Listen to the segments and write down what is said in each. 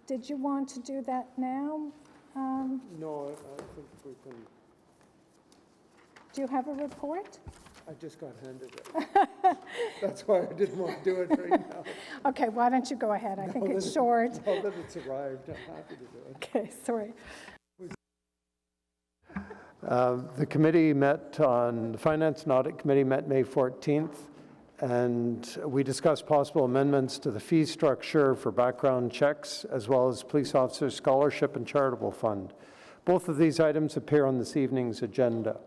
Did you want to do that now? No, I think we can. Do you have a report? I just got handed it. That's why I didn't want to do it right now. Okay, why don't you go ahead? I think it's short. Now that it's arrived, I'm happy to do it. Okay, sorry. The committee met on, the Finance and Audit Committee met May 14th, and we discussed possible amendments to the fee structure for background checks, as well as police officer scholarship and charitable fund. Both of these items appear on this evening's agenda.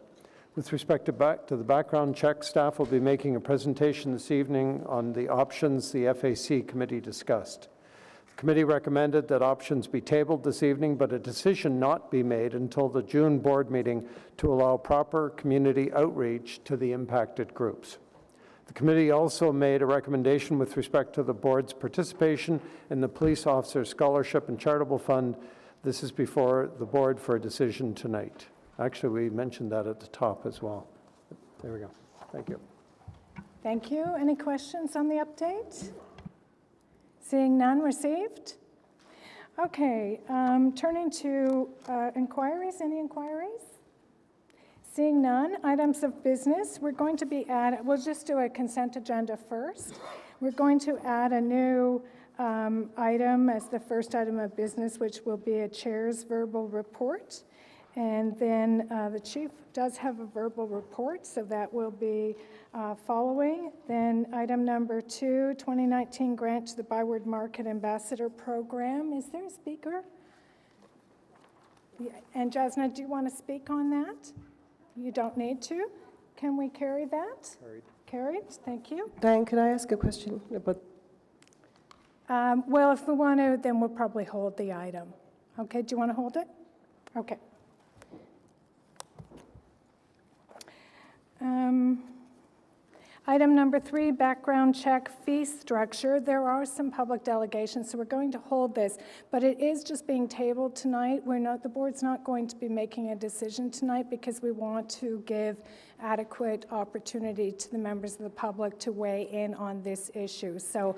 With respect to the background check, staff will be making a presentation this evening on the options the FAC committee discussed. The committee recommended that options be tabled this evening, but a decision not be made until the June board meeting to allow proper community outreach to the impacted groups. The committee also made a recommendation with respect to the board's participation in the Police Officer Scholarship and Charitable Fund. This is before the board for a decision tonight. Actually, we mentioned that at the top as well. There we go. Thank you. Thank you. Any questions on the update? Seeing none received? Okay, turning to inquiries. Any inquiries? Seeing none, items of business. We're going to be we'll just do a consent agenda first. We're going to add a new item as the first item of business, which will be a chair's verbal report. And then the chief does have a verbal report, so that will be following. Then item number 2, 2019 grant to the Byward Market Ambassador Program. Is there a speaker? Yeah. And Jasna, do you want to speak on that? You don't need to. Can we carry that? Carried. Carried, thank you. Diane, can I ask a question about? Well, if we want to, then we'll probably hold the item. Okay, do you want to hold it? Okay. Item number 3, background check fee structure. There are some public delegations, so we're going to hold this, but it is just being tabled tonight. The board's not going to be making a decision tonight because we want to give adequate opportunity to the members of the public to weigh in on this issue. So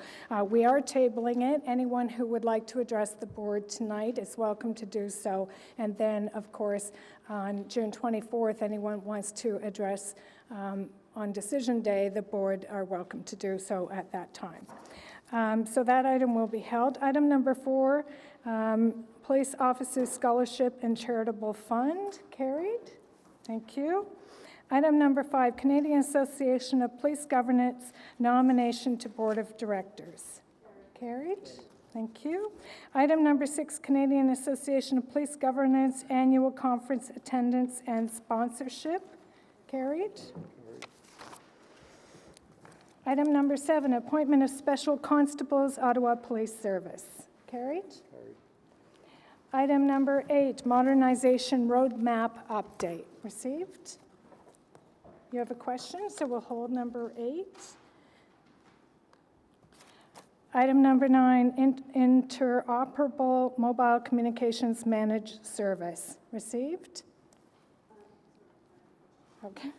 we are tabling it. Anyone who would like to address the board tonight is welcome to do so. And then, of course, on June 24th, anyone wants to address on decision day, the board are welcome to do so at that time. So that item will be held. Item number 4, Police Officers Scholarship and Charitable Fund, carried. Thank you. Item number 5, Canadian Association of Police Governance nomination to Board of Directors, carried. Thank you. Item number 6, Canadian Association of Police Governance Annual Conference Attendance and Sponsorship, carried. Item number 7, appointment of special constables, Ottawa Police Service. Carried. Carried. Item number 8, modernization roadmap update. Received. You have a question, so we'll hold number 8. Item number 9, interoperable mobile communications managed service. Received. Okay.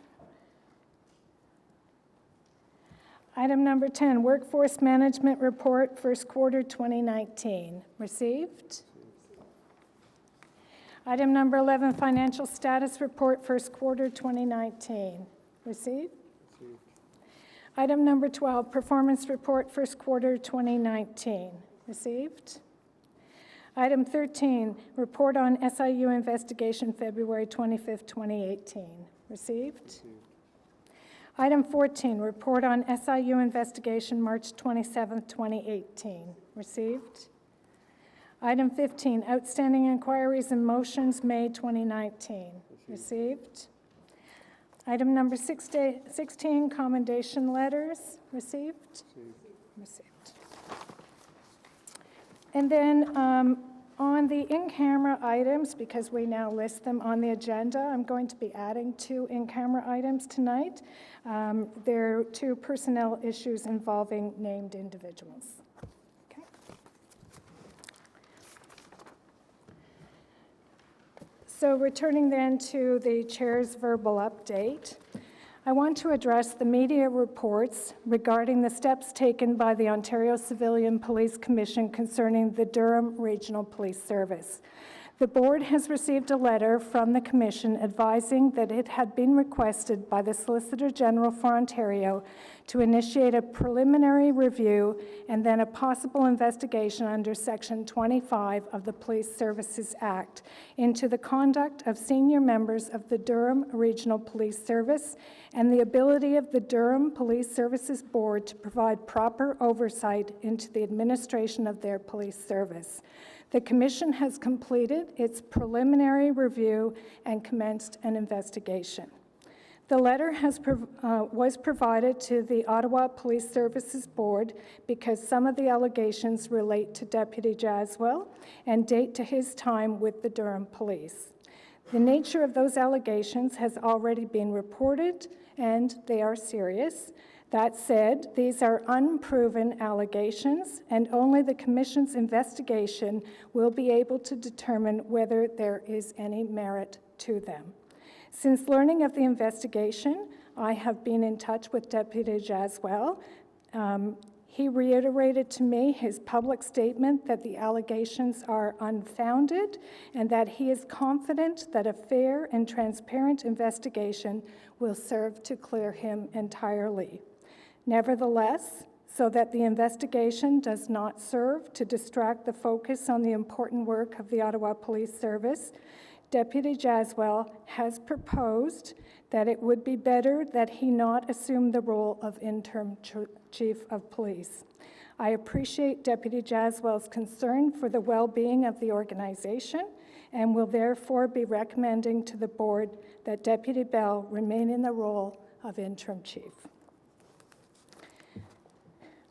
Item number 10, Workforce Management Report, first quarter 2019. Received. Item number 11, Financial Status Report, first quarter 2019. Received. Item number 12, Performance Report, first quarter 2019. Received. Item 13, Report on SIU Investigation, February 25th, 2018. Received. Item 14, Report on SIU Investigation, March 27th, 2018. Received. Item 15, Outstanding Inquiries and Motions, May 2019. Received. Item number 16, Commendation Letters. Received. Received. And then on the in-camera items, because we now list them on the agenda, I'm going to be adding 2 in-camera items tonight. There are 2 personnel issues involving named individuals. Okay. So returning then to the chair's verbal update. I want to address the media reports regarding the steps taken by the Ontario Civilian Police Commission concerning the Durham Regional Police Service. The board has received a letter from the Commission advising that it had been requested by the Solicitor General for Ontario to initiate a preliminary review and then a possible investigation under Section 25 of the Police Services Act into the conduct of senior members of the Durham Regional Police Service and the ability of the Durham Police Services Board to provide proper oversight into the administration of their police service. The Commission has completed its preliminary review and commenced an investigation. The letter was provided to the Ottawa Police Services Board because some of the allegations relate to Deputy Jaswell and date to his time with the Durham Police. The nature of those allegations has already been reported, and they are serious. That said, these are unproven allegations, and only the Commission's investigation will be able to determine whether there is any merit to them. Since learning of the investigation, I have been in touch with Deputy Jaswell. He reiterated to me his public statement that the allegations are unfounded and that he is confident that a fair and transparent investigation will serve to clear him entirely. Nevertheless, so that the investigation does not serve to distract the focus on the important work of the Ottawa Police Service, Deputy Jaswell has proposed that it would be better that he not assume the role of interim chief of police. I appreciate Deputy Jaswell's concern for the well-being of the organization and will therefore be recommending to the board that Deputy Bell remain in the role of interim chief.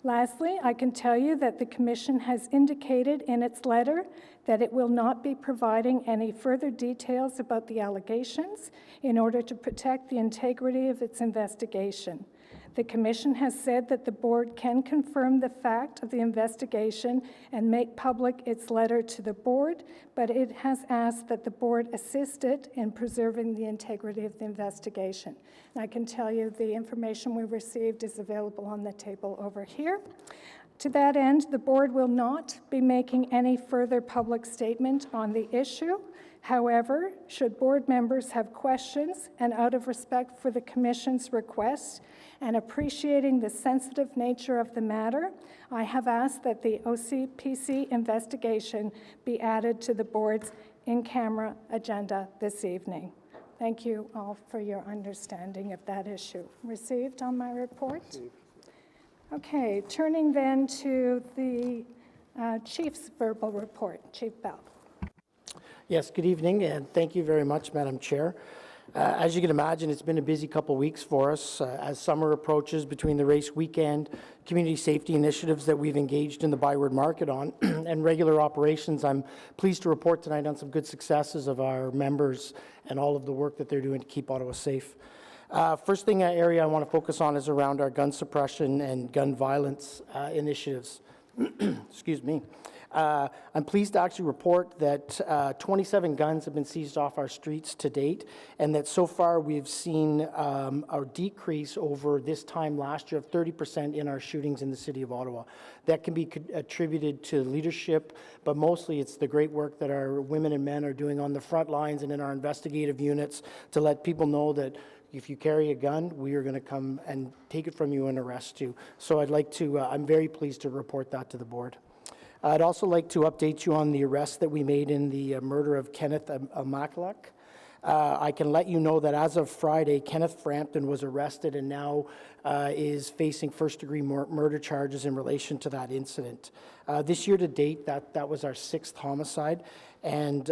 Lastly, I can tell you that the Commission has indicated in its letter that it will not be providing any further details about the allegations in order to protect the integrity of its investigation. The Commission has said that the board can confirm the fact of the investigation and make public its letter to the board, but it has asked that the board assist it in preserving the integrity of the investigation. And I can tell you the information we received is available on the table over here. To that end, the board will not be making any further public statement on the issue. However, should board members have questions, and out of respect for the Commission's request and appreciating the sensitive nature of the matter, I have asked that the OCPC investigation be added to the board's in-camera agenda this evening. Thank you all for your understanding of that issue. Received on my report? Okay, turning then to the Chief's verbal report. Chief Bell. Yes, good evening, and thank you very much, Madam Chair. As you can imagine, it's been a busy couple weeks for us as summer approaches between the race weekend, community safety initiatives that we've engaged in the Byward Market on, and regular operations. I'm pleased to report tonight on some good successes of our members and all of the work that they're doing to keep Ottawa safe. First thing area I want to focus on is around our gun suppression and gun violence initiatives. Excuse me. I'm pleased to actually report that 27 guns have been seized off our streets to date, and that so far we've seen a decrease over this time last year of 30% in our shootings in the city of Ottawa. That can be attributed to leadership, but mostly it's the great work that our women and men are doing on the front lines and in our investigative units to let people know that if you carry a gun, we are going to come and take it from you and arrest you. So I'm very pleased to report that to the board. I'd also like to update you on the arrest that we made in the murder of Kenneth Makalak. I can let you know that as of Friday, Kenneth Frampton was arrested and now is facing first-degree murder charges in relation to that incident. This year to date, that was our 6th homicide, and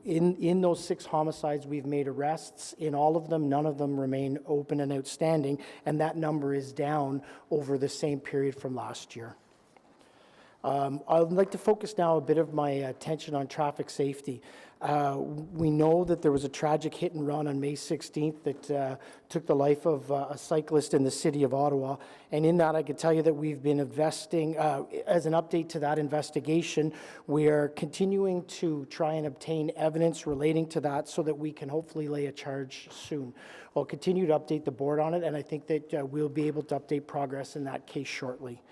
in those 6 homicides, we've made arrests. In all of them, none of them remain open and outstanding, and that number is down over the same period from last year. I'd like to focus now a bit of my attention on traffic safety. We know that there was a tragic hit and run on May 16th that took the life of a cyclist in the city of Ottawa. And in that, I can tell you that we've been investing, as an update to that investigation, we are continuing to try and obtain evidence relating to that so that we can hopefully lay a charge soon. I'll continue to update the board on it, and I think that we'll be able to update progress in that case shortly.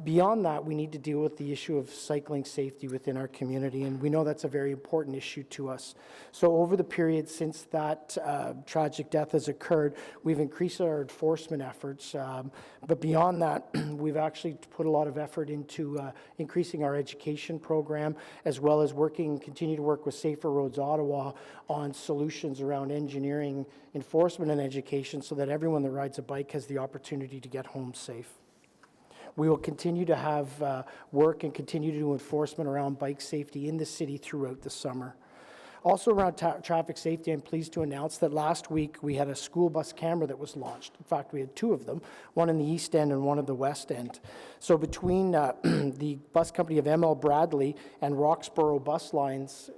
Beyond that, we need to deal with the issue of cycling safety within our community, and we know that's a very important issue to us. So over the period since that tragic death has occurred, we've increased our enforcement efforts, but beyond that, we've actually put a lot of effort into increasing our education program, as well as continue to work with Safer Roads Ottawa on solutions around engineering, enforcement, and education so that everyone that rides a bike has the opportunity to get home safe. We will continue to have work and continue to do enforcement around bike safety in the city throughout the summer. Also around traffic safety, I'm pleased to announce that last week we had a school bus camera that was launched. In fact, we had two of them, one in the east end and one in the west end. So between the bus company of ML Bradley and Roxborough Bus Lines,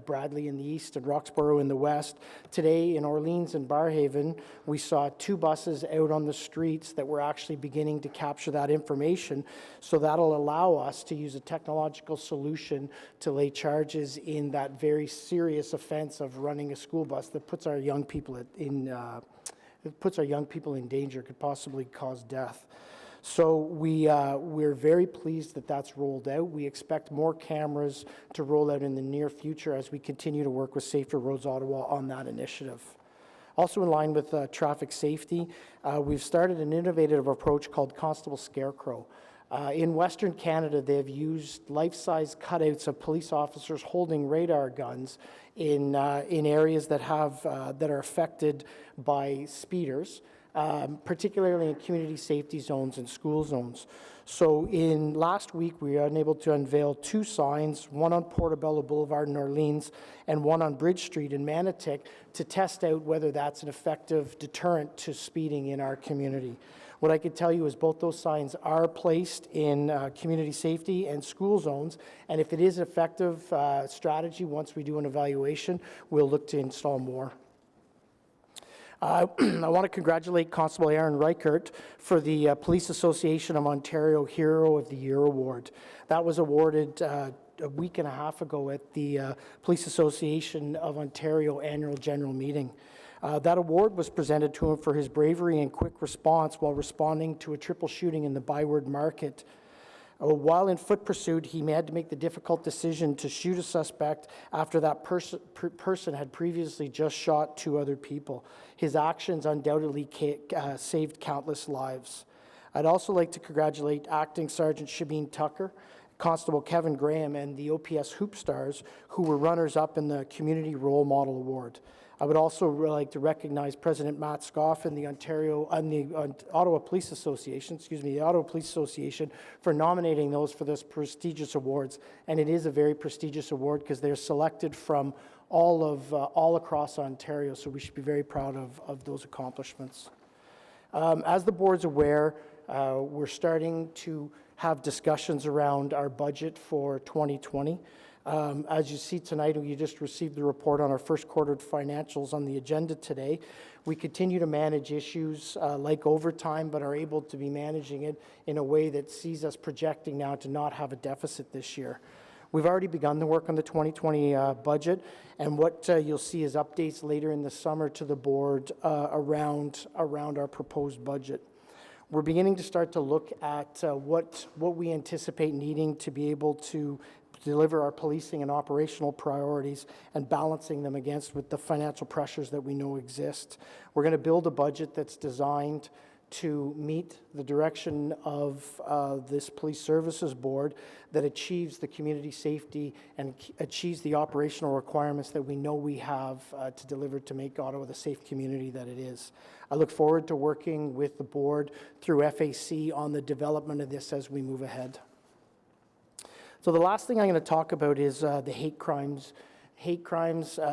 Bradley in the east and Roxborough in the west, today in Orleans and Barrhaven, we saw two buses out on the streets that were actually beginning to capture that information. So that'll allow us to use a technological solution to lay charges in that very serious offense of running a school bus that puts our young people in danger, could possibly cause death. So we're very pleased that that's rolled out. We expect more cameras to roll out in the near future as we continue to work with Safer Roads Ottawa on that initiative. Also in line with traffic safety, we've started an innovative approach called Constable Scarecrow. In Western Canada, they've used life-size cutouts of police officers holding radar guns in areas that are affected by speeders, particularly in community safety zones and school zones. So last week, we were able to unveil two signs, one on Portobello Boulevard in Orleans and one on Bridge Street in Manotick, to test out whether that's an effective deterrent to speeding in our community. What I can tell you is both those signs are placed in community safety and school zones, and if it is an effective strategy, once we do an evaluation, we'll look to install more. I want to congratulate Constable Aaron Reichert for the Police Association of Ontario Hero of the Year Award. That was awarded a week and a half ago at the Police Association of Ontario annual general meeting. That award was presented to him for his bravery and quick response while responding to a triple shooting in the Byward Market. While in foot pursuit, he had to make the difficult decision to shoot a suspect after that person had previously just shot two other people. His actions undoubtedly saved countless lives. I'd also like to congratulate Acting Sergeant Shabeen Tucker, Constable Kevin Graham, and the OPS Hoop Stars, who were runners-up in the Community Role Model Award. I would also like to recognize President Matt Scoff and the Ottawa Police Association, the Ottawa Police Association, for nominating those for this prestigious awards. And it is a very prestigious award because they're selected from all across Ontario, so we should be very proud of those accomplishments. As the board's aware, we're starting to have discussions around our budget for 2020. As you see tonight, you just received the report on our first quarter financials on the agenda today. We continue to manage issues like overtime, but are able to be managing it in a way that sees us projecting now to not have a deficit this year. We've already begun the work on the 2020 budget, and what you'll see is updates later in the summer to the board around our proposed budget. We're beginning to start to look at what we anticipate needing to be able to deliver our policing and operational priorities and balancing them against with the financial pressures that we know exist. We're going to build a budget that's designed to meet the direction of this Police Services Board that achieves the community safety and achieves the operational requirements that we know we have to deliver to make Ottawa the safe community that it is. I look forward to working with the board through FAC on the development of this as we move ahead. So the last thing I'm going to talk about is the hate crimes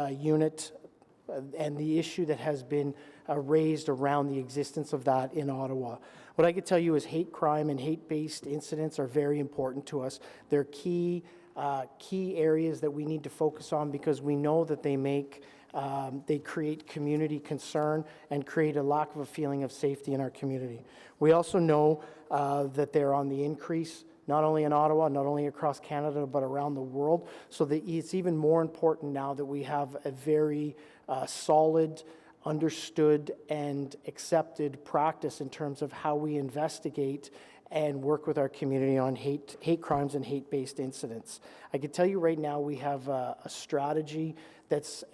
unit and the issue that has been raised around the existence of that in Ottawa. What I could tell you is hate crime and hate-based incidents are very important to us. They're key areas that we need to focus on because we know that they create community concern and create a lack of a feeling of safety in our community. We also know that they're on the increase, not only in Ottawa, not only across Canada, but around the world. So that it's even more important now that we have a very solid, understood, and accepted practice in terms of how we investigate and work with our community on hate crimes and hate-based incidents. I can tell you right now we have a strategy that's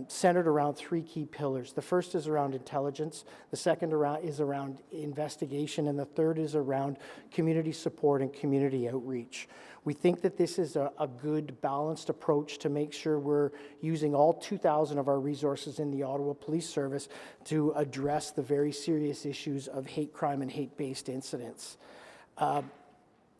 centered around 3 key pillars. The first is around intelligence, the second is around investigation, and the third is around community support and community outreach. We think that this is a good balanced approach to make sure we're using all 2,000 of our resources in the Ottawa Police Service to address the very serious issues of hate crime and hate-based incidents.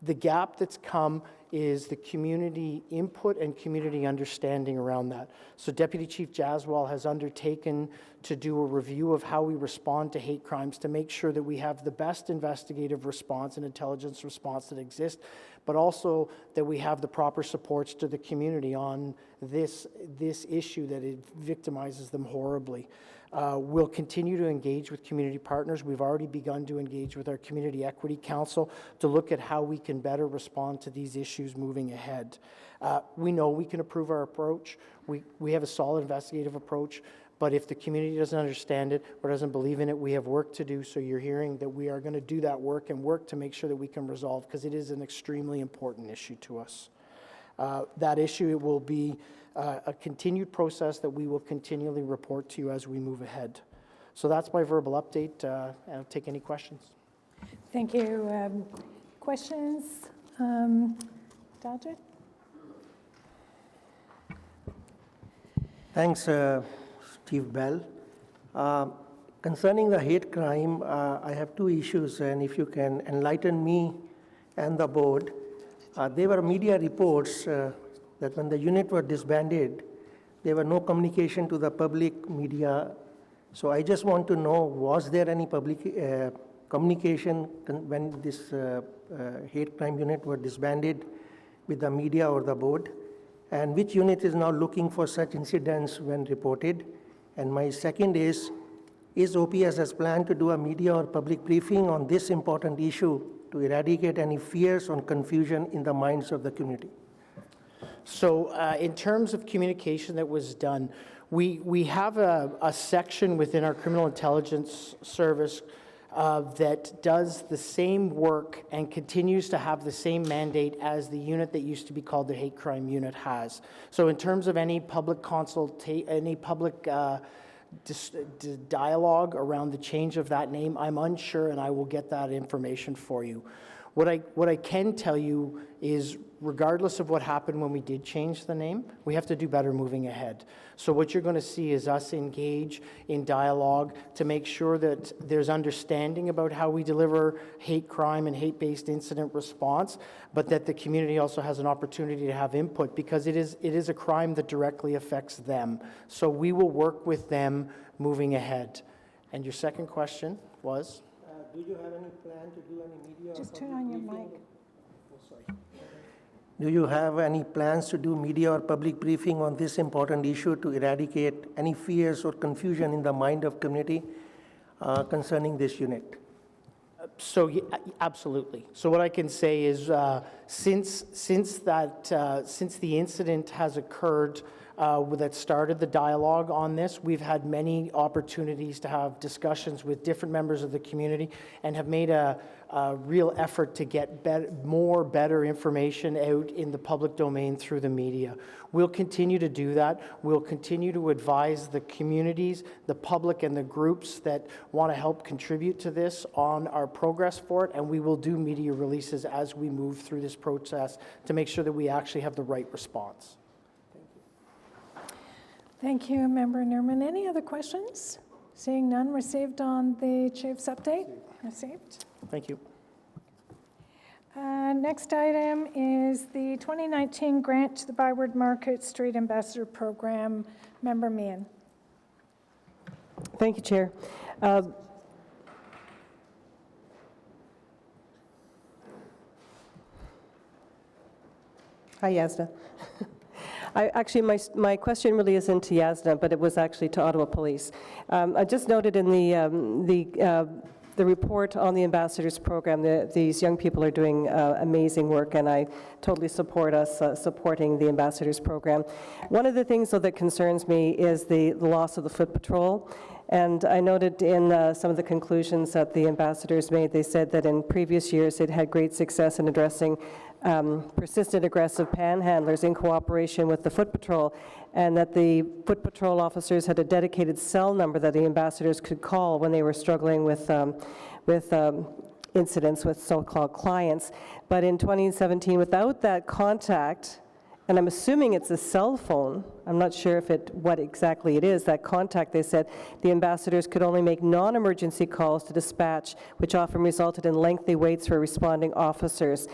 The gap that's come is the community input and community understanding around that. So Deputy Chief Jaswal has undertaken to do a review of how we respond to hate crimes to make sure that we have the best investigative response and intelligence response that exists, but also that we have the proper supports to the community on this issue that it victimizes them horribly. We'll continue to engage with community partners. We've already begun to engage with our Community Equity Council to look at how we can better respond to these issues moving ahead. We know we can improve our approach. We have a solid investigative approach, but if the community doesn't understand it or doesn't believe in it, we have work to do. So you're hearing that we are going to do that work and work to make sure that we can resolve, because it is an extremely important issue to us. That issue, it will be a continued process that we will continually report to you as we move ahead. So that's my verbal update, and I'll take any questions. Thank you. Questions? Dodger? Thanks, Steve Bell. Concerning the hate crime, I have 2 issues, and if you can enlighten me and the board. There were media reports that when the unit was disbanded, there were no communication to the public media. So I just want to know, was there any public communication when this hate crime unit was disbanded with the media or the board? And which unit is now looking for such incidents when reported? And my second is OPS has planned to do a media or public briefing on this important issue to eradicate any fears or confusion in the minds of the community? So in terms of communication that was done, we have a section within our criminal intelligence service that does the same work and continues to have the same mandate as the unit that used to be called the hate crime unit has. So in terms of any public dialogue around the change of that name, I'm unsure, and I will get that information for you. What I can tell you is, regardless of what happened when we did change the name, we have to do better moving ahead. So what you're going to see is us engage in dialogue to make sure that there's understanding about how we deliver hate crime and hate-based incident response, but that the community also has an opportunity to have input, because it is a crime that directly affects them. So we will work with them moving ahead. And your second question was? Do you have any plan to do any media? Just turn on your mic. Do you have any plans to do media or public briefing on this important issue to eradicate any fears or confusion in the mind of community concerning this unit? So yeah, absolutely. So what I can say is, since the incident has occurred, that started the dialogue on this, we've had many opportunities to have discussions with different members of the community and have made a real effort to get better information out in the public domain through the media. We'll continue to do that. We'll continue to advise the communities, the public, and the groups that want to help contribute to this on our progress for it, and we will do media releases as we move through this process to make sure that we actually have the right response. Thank you, Member Nerman. Any other questions? Seeing none received on the Chief's update? Received. Thank you. Next item is the 2019 grant to the Byward Market Street Ambassador Program. Member Meehan. Thank you, Chair. Hi, Yasna. Actually, my question really isn't to Yasna, but it was actually to Ottawa Police. I just noted in the report on the Ambassadors Program that these young people are doing amazing work, and I totally support us supporting the Ambassadors Program. One of the things, though, that concerns me is the loss of the foot patrol. And I noted in some of the conclusions that the ambassadors made, they said that in previous years it had great success in addressing persistent aggressive panhandlers in cooperation with the Foot Patrol, and that the Foot Patrol officers had a dedicated cell number that the ambassadors could call when they were struggling with incidents with so-called clients. But in 2017, without that contact, and I'm assuming it's a cell phone, I'm not sure what exactly it is, that contact, they said the ambassadors could only make non-emergency calls to dispatch, which often resulted in lengthy waits for responding officers.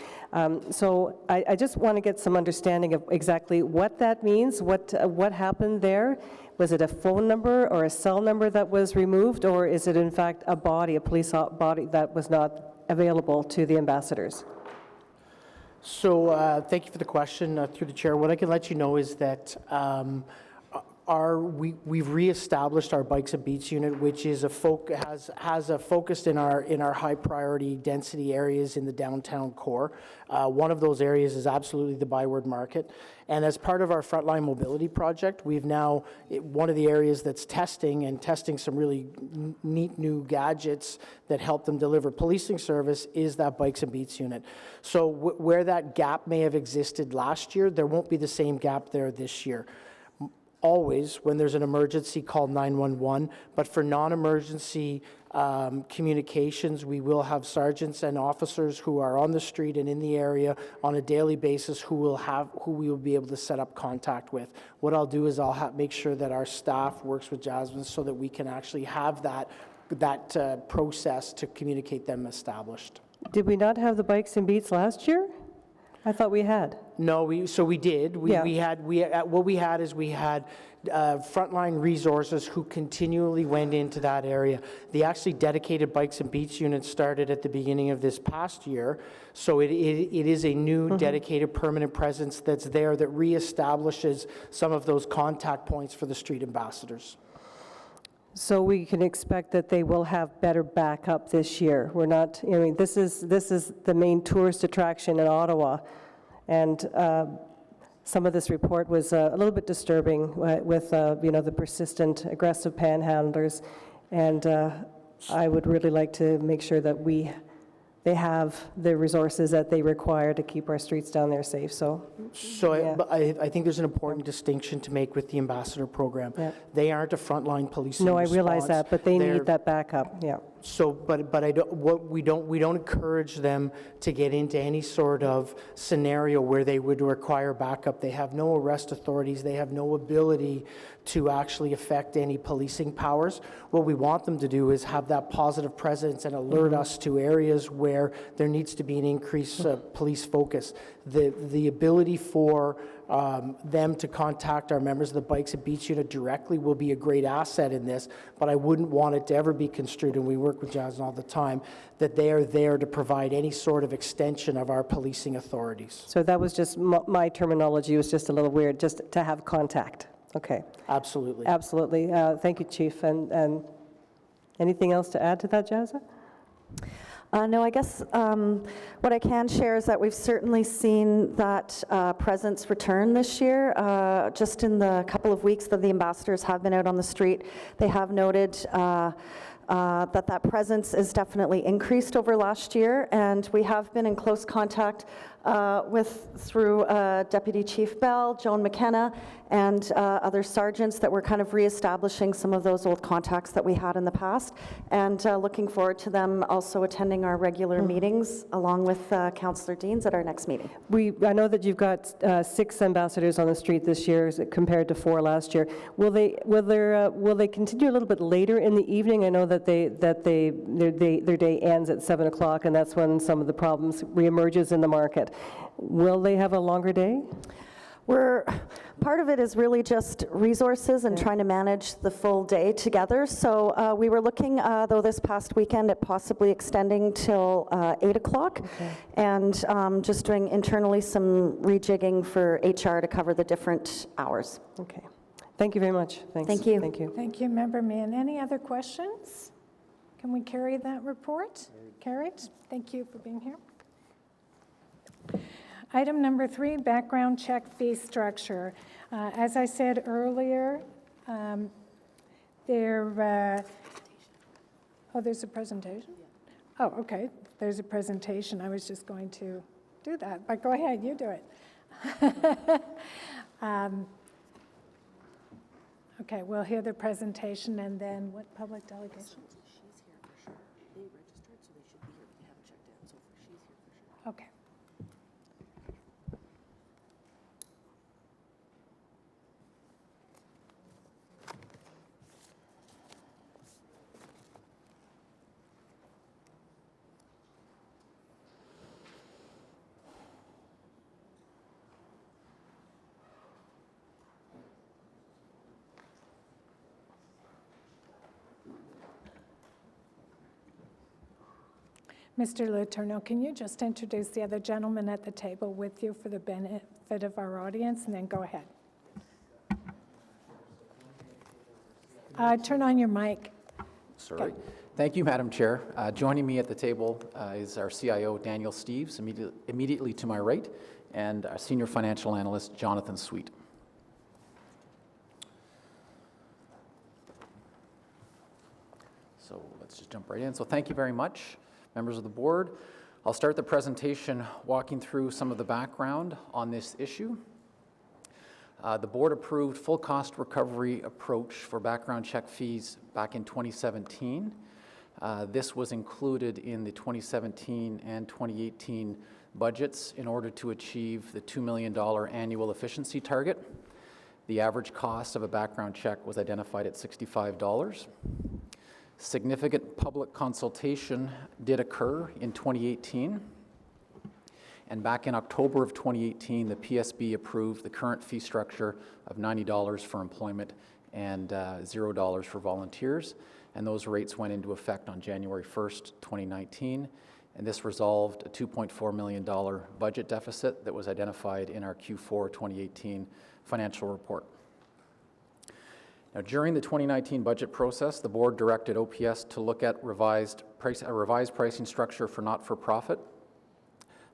So I just want to get some understanding of exactly what that means, what happened there. Was it a phone number or a cell number that was removed, or is it in fact a police body that was not available to the ambassadors? So thank you for the question through the chair. What I can let you know is that we've reestablished our Bikes and Beats unit, which is has a focus in our high priority density areas in the downtown core. One of those areas is absolutely the Byward Market. And as part of our Frontline Mobility project, we've now, one of the areas that's testing some really neat new gadgets that help them deliver policing service is that Bikes and Beats unit. So where that gap may have existed last year, there won't be the same gap there this year. Always, when there's an emergency, call 911, but for non-emergency communications, we will have sergeants and officers who are on the street and in the area on a daily basis who we will be able to set up contact with. What I'll do is I'll make sure that our staff works with Jasmine so that we can actually have that process to communicate them established. Did we not have the Bikes and Beats last year? I thought we had. No, we did. We had frontline resources who continually went into that area. The actually dedicated Bikes and Beats unit started at the beginning of this past year, so it is a new dedicated permanent presence that's there that reestablishes some of those contact points for the street ambassadors. So we can expect that they will have better backup this year. We're not, I mean, this is the main tourist attraction in Ottawa, and some of this report was a little bit disturbing with the persistent aggressive panhandlers, and I would really like to make sure that they have the resources that they require to keep our streets down there safe. So yeah. I think there's an important distinction to make with the ambassador program. Yeah. They aren't a frontline policing No, I response. realize that, but they need that backup. Yeah. So, we don't encourage them to get into any sort of scenario where they would require backup. They have no arrest authorities. They have no ability to actually affect any policing powers. What we want them to do is have that positive presence and alert us to areas where there needs to be an increased police focus. The ability for them to contact our members of the Bikes and Beats unit directly will be a great asset in this, but I wouldn't want it to ever be construed, and we work with Jasmine all the time, that they are there to provide any sort of extension of our policing authorities. So that was just, my terminology was just a little weird, just to have contact. Okay. Absolutely. Absolutely. Thank you, Chief. And anything else to add to that, Jazza? No, I guess what I can share is that we've certainly seen that presence return this year. Just in the couple of weeks that the ambassadors have been out on the street, they have noted that presence is definitely increased over last year, and we have been in close contact through Deputy Chief Bell, Joan McKenna, and other sergeants that were kind of reestablishing some of those old contacts that we had in the past, and looking forward to them also attending our regular meetings along with Councillor Deans at our next meeting. I know that you've got 6 ambassadors on the street this year compared to 4 last year. Will they continue a little bit later in the evening? I know that their day ends at 7 o'clock, and that's when some of the problems reemerges in the market. Will they have a longer day? We're Part of it is really just resources and trying to manage the full day together. So we were looking, though, this past weekend at possibly extending till 8 o'clock and just doing internally some rejigging for HR to cover the different hours. Okay. Thank you very much. Thanks. Thank you. Thank you. Thank you, Member Meehan. Any other questions? Can we carry that report? Carried. Thank you for being here. Item number 3, background check fee structure. As I said earlier, there's a presentation? Oh, okay, there's a presentation. I was just going to do that, but go ahead, you do it. Okay, we'll hear the presentation and then what public delegation? She's here for sure. They registered, so they should be here, but they haven't checked in, so she's here for sure. Okay. Mr. Letourneau, can you just introduce the other gentleman at the table with you for the benefit of our audience, and then go ahead. Turn on your mic. Sorry. Thank you, Madam Chair. Joining me at the table is our CIO, Daniel Steeves, immediately to my right, and our Senior Financial Analyst, Jonathan Sweet. So let's just jump right in. So thank you very much, members of the board. I'll start the presentation walking through some of the background on this issue. The board approved full cost recovery approach for background check fees back in 2017. This was included in the 2017 and 2018 budgets in order to achieve the $2 million annual efficiency target. The average cost of a background check was identified at $65. Significant public consultation did occur in 2018. And back in October of 2018, the PSB approved the current fee structure of $90 for employment and $0 for volunteers. And those rates went into effect on January 1st, 2019. And this resolved a $2.4 million budget deficit that was identified in our Q4 2018 financial report. Now, during the 2019 budget process, the board directed OPS to look at a revised pricing structure for not-for-profit.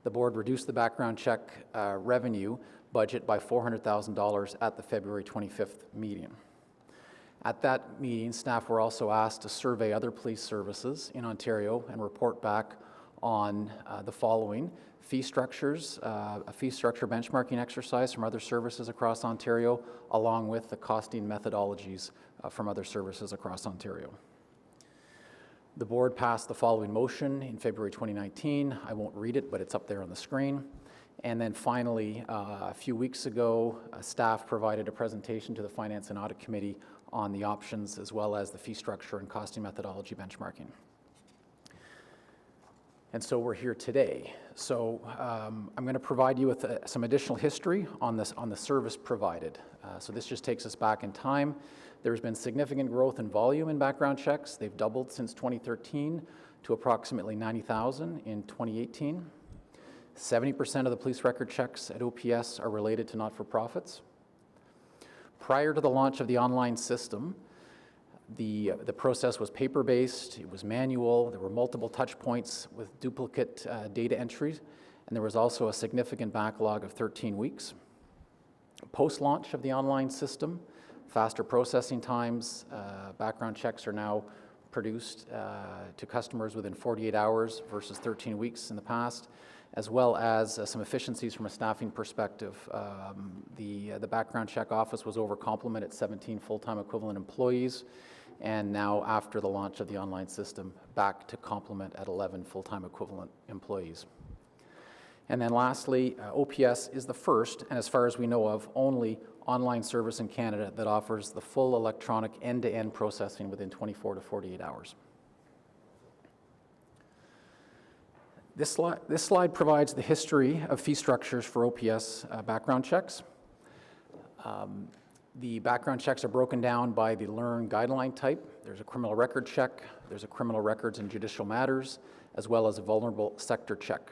The board reduced the background check revenue budget by $400,000 at the February 25th meeting. At that meeting, staff were also asked to survey other police services in Ontario and report back on the following: fee structures, a fee structure benchmarking exercise from other services across Ontario, along with the costing methodologies from other services across Ontario. The board passed the following motion in February 2019. I won't read it, but it's up there on the screen. And then finally, a few weeks ago, staff provided a presentation to the Finance and Audit Committee on the options as well as the fee structure and costing methodology benchmarking. And so we're here today. So I'm going to provide you with some additional history on the service provided. So this just takes us back in time. There's been significant growth in volume in background checks. They've doubled since 2013 to approximately 90,000 in 2018. 70% of the police record checks at OPS are related to not-for-profits. Prior to the launch of the online system, the process was paper-based, it was manual, there were multiple touch points with duplicate data entries, and there was also a significant backlog of 13 weeks. Post-launch of the online system, faster processing times, background checks are now produced to customers within 48 hours versus 13 weeks in the past, as well as some efficiencies from a staffing perspective. The background check office was over complement at 17 full-time equivalent employees, and now after the launch of the online system, back to complement at 11 full-time equivalent employees. And then lastly, OPS is the first, and as far as we know of, only online service in Canada that offers the full electronic end-to-end processing within 24 to 48 hours. This slide provides the history of fee structures for OPS background checks. The background checks are broken down by the LEARN guideline type. There's a criminal record check, there's a criminal records and judicial matters, as well as a vulnerable sector check.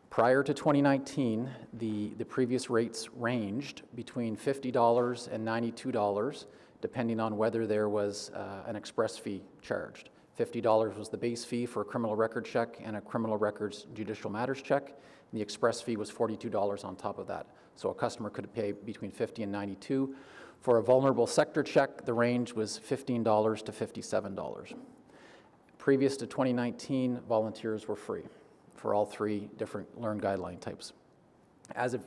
Prior to 2019, the previous rates ranged between $50 and $92, depending on whether there was an express fee charged. $50 was the base fee for a criminal record check and a criminal records judicial matters check. And the express fee was $42 on top of that. So a customer could pay between $50 and $92. For a vulnerable sector check, the range was $15 to $57. Previous to 2019, volunteers were free for all three different LEARN guideline types. As of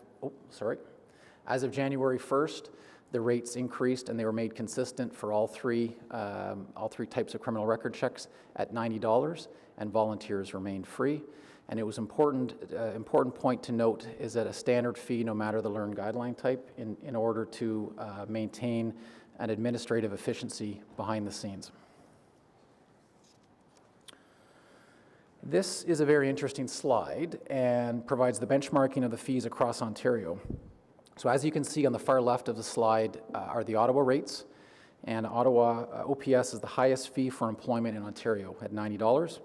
January 1st, the rates increased and they were made consistent for all three types of criminal record checks at $90, and volunteers remained free. And it was important point to note is that a standard fee, no matter the LEARN guideline type, in order to maintain an administrative efficiency behind the scenes. This is a very interesting slide and provides the benchmarking of the fees across Ontario. So as you can see on the far left of the slide are the Ottawa rates, and Ottawa OPS is the highest fee for employment in Ontario at $90.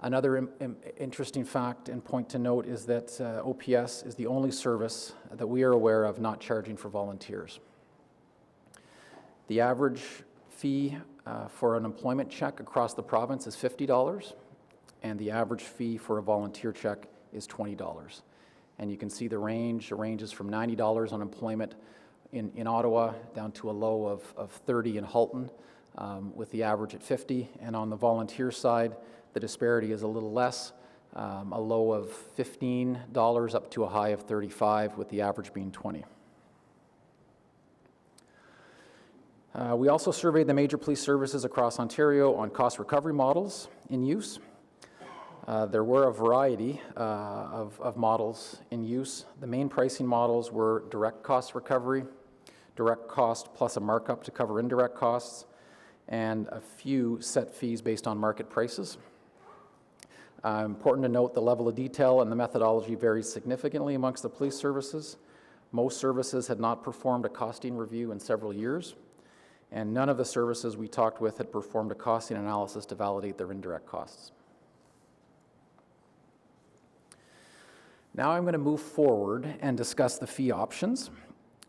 Another interesting fact and point to note is that OPS is the only service that we are aware of not charging for volunteers. The average fee for an employment check across the province is $50, and the average fee for a volunteer check is $20. And you can see the range ranges from $90 on employment in Ottawa down to a low of $30 in Halton, with the average at $50. And on the volunteer side, the disparity is a little less, a low of $15 up to a high of $35, with the average being $20. We also surveyed the major police services across Ontario on cost recovery models in use. There were a variety of models in use. The main pricing models were direct cost recovery, direct cost plus a markup to cover indirect costs, and a few set fees based on market prices. Important to note the level of detail and the methodology varies significantly amongst the police services. Most services had not performed a costing review in several years, and none of the services we talked with had performed a costing analysis to validate their indirect costs. Now I'm going to move forward and discuss the fee options.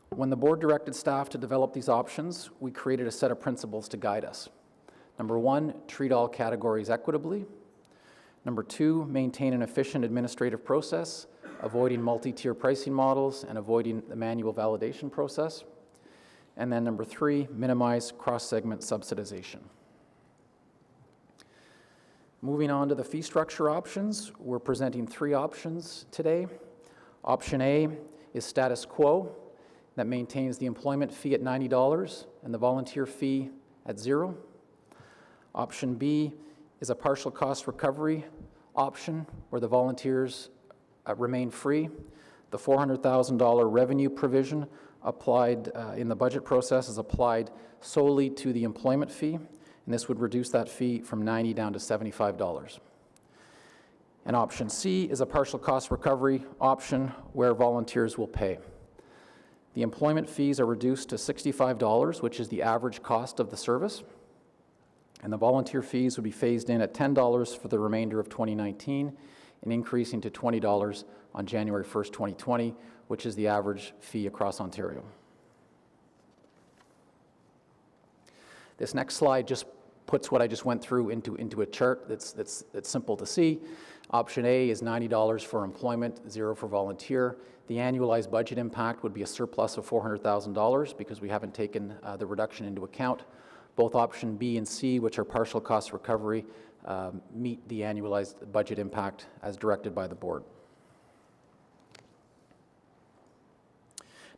When the board directed staff to develop these options, we created a set of principles to guide us. Number one, treat all categories equitably. Number two, maintain an efficient administrative process, avoiding multi-tier pricing models and avoiding the manual validation process. And then number three, minimize cross-segment subsidization. Moving on to the fee structure options, we're presenting three options today. Option A is status quo, that maintains the employment fee at $90 and the volunteer fee at $0. Option B is a partial cost recovery option where the volunteers remain free. The $400,000 revenue provision applied in the budget process is applied solely to the employment fee, and this would reduce that fee from $90 down to $75. And option C is a partial cost recovery option where volunteers will pay. The employment fees are reduced to $65, which is the average cost of the service, and the volunteer fees would be phased in at $10 for the remainder of 2019 and increasing to $20 on January 1st, 2020, which is the average fee across Ontario. This next slide just puts what I just went through into a chart that's simple to see. Option A is $90 for employment, $0 for volunteer. The annualized budget impact would be a surplus of $400,000 because we haven't taken the reduction into account. Both option B and C, which are partial cost recovery, meet the annualized budget impact as directed by the board.